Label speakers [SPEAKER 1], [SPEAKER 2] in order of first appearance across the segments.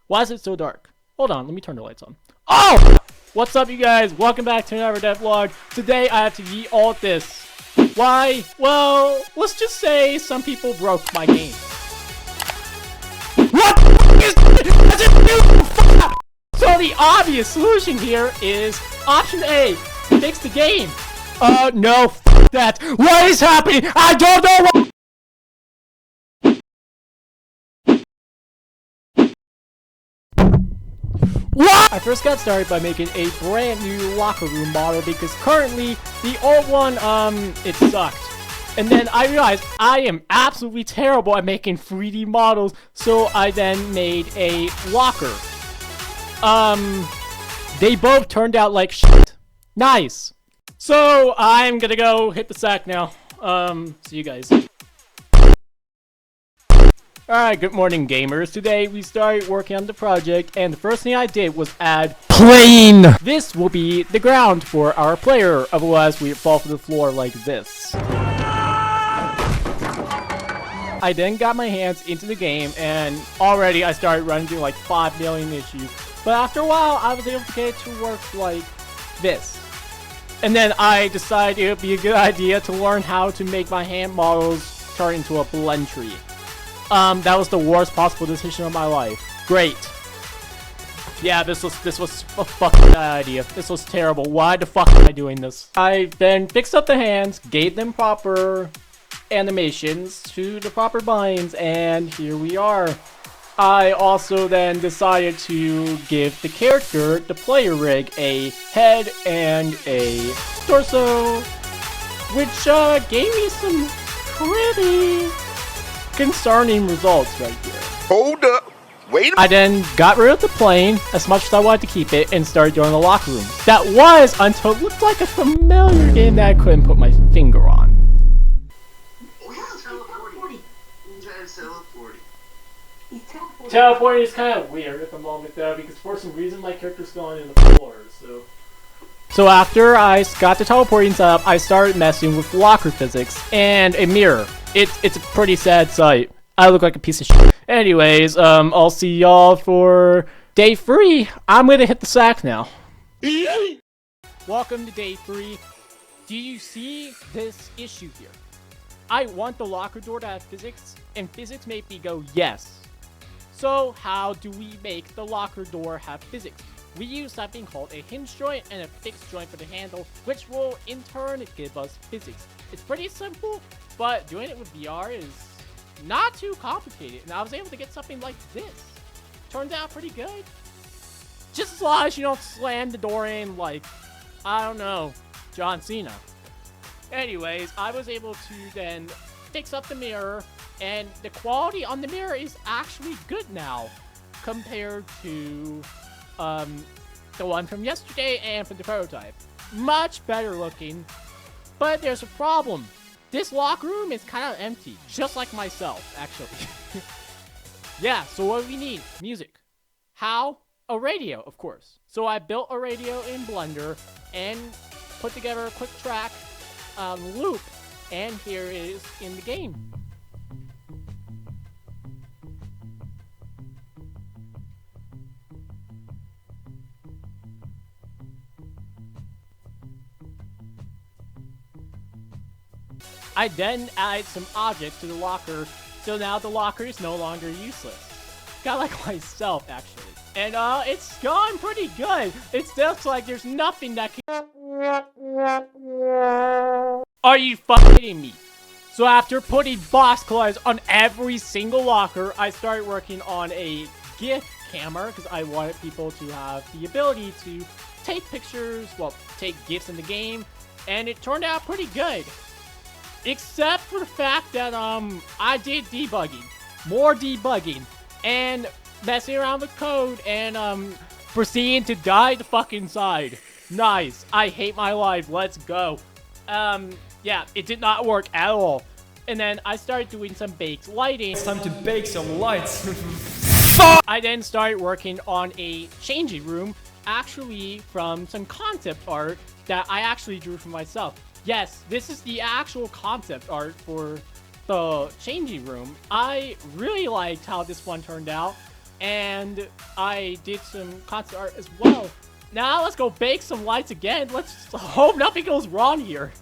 [SPEAKER 1] Why is it so dark? Hold on, let me turn the lights on. Oh! What's up, you guys? Welcome back to another Devlog. Today, I have to ye-alt this. Why? Well, let's just say some people broke my game. What the So the obvious solution here is option A, fix the game. No, f that. What is happening? I don't know what. What? I first got started by making a brand new locker room model because currently the old one, it sucked. And then I realized I am absolutely terrible at making 3D models, so I then made a locker. They both turned out like shit. Nice. So I'm gonna go hit the sack now. See you guys. Alright, good morning, gamers. Today we started working on the project, and the first thing I did was add plane! This will be the ground for our player, otherwise we'd fall to the floor like this. I then got my hands into the game, and already I started running through like 5 million issues. But after a while, I was able to get it to work like this. And then I decided it would be a good idea to learn how to make my hand models turn into a blend tree. That was the worst possible decision of my life. Great. Yeah, this was a fucking bad idea. This was terrible. Why the fuck am I doing this? I then fixed up the hands, gave them proper animations to the proper binds, and here we are. I also then decided to give the character, the player rig, a head and a torso, which gave me some pretty concerning results right here.
[SPEAKER 2] Hold up. Wait a
[SPEAKER 1] I then got rid of the plane, as much as I wanted to keep it, and started doing the locker room. That was until it looked like a familiar game that I couldn't put my finger on. Teleporting is kind of weird at the moment though, because for some reason my character's going in the floor, So after I got the teleporting set up, I started messing with locker physics and a mirror. It's a pretty sad sight. I look like a piece of shit. Anyways, I'll see y'all for day 3. I'm gonna hit the sack now. Welcome to day 3. Do you see this issue here? I want the locker door to have physics, and physics made me go yes. So how do we make the locker door have physics? We use something called a hinge joint and a fixed joint for the handle, which will in turn give us physics. It's pretty simple, but doing it with VR is not too complicated, and I was able to get something like this. Turned out pretty good. Just as long as you don't slam the door in like, I don't know, John Cena. Anyways, I was able to then fix up the mirror, and the quality on the mirror is actually good now compared to the one from yesterday and from the prototype. Much better looking, but there's a problem. This locker room is kind of empty, just like myself, actually. Yeah, so what do we need? Music. How? A radio, of course. So I built a radio in Blender and put together a quick track loop, and here it is in the game. I then added some objects to the locker, so now the locker is no longer useless. Kinda like myself, actually. And it's gone pretty good. It's just like there's nothing that can... Are you fucking kidding me? So after putting box colors on every single locker, I started working on a GIF camera, because I wanted people to have the ability to take pictures, well, take GIFs in the game, and it turned out pretty good. Except for the fact that, I did debugging. More debugging. And messing around with code and, proceeding to die the fucking side. Nice. I hate my life. Let's go. Yeah, it did not work at all. And then I started doing some baked lighting.
[SPEAKER 3] It's time to bake some lights.
[SPEAKER 1] I then started working on a changing room, actually from some concept art that I actually drew for myself. Yes, this is the actual concept art for the changing room. I really liked how this one turned out. and I did some concept art as well. Now let's go bake some lights again. Let's hope nothing goes wrong here.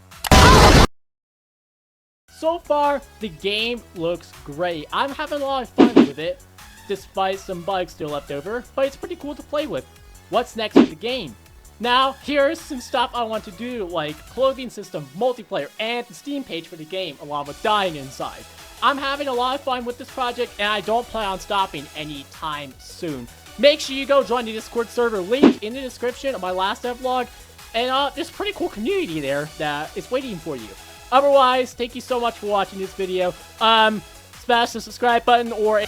[SPEAKER 1] So far, the game looks great. I'm having a lot of fun with it, despite some bugs still left over, but it's pretty cool to play with. What's next with the game? Now, here's some stuff I want to do, like clothing system, multiplayer, and the Steam page for the game, along with dying inside. I'm having a lot of fun with this project, and I don't plan on stopping anytime soon. Make sure you go join the Discord server, link in the description of my last devlog, and there's a pretty cool community there that is waiting for you. Otherwise, thank you so much for watching this video. Smash the subscribe button or...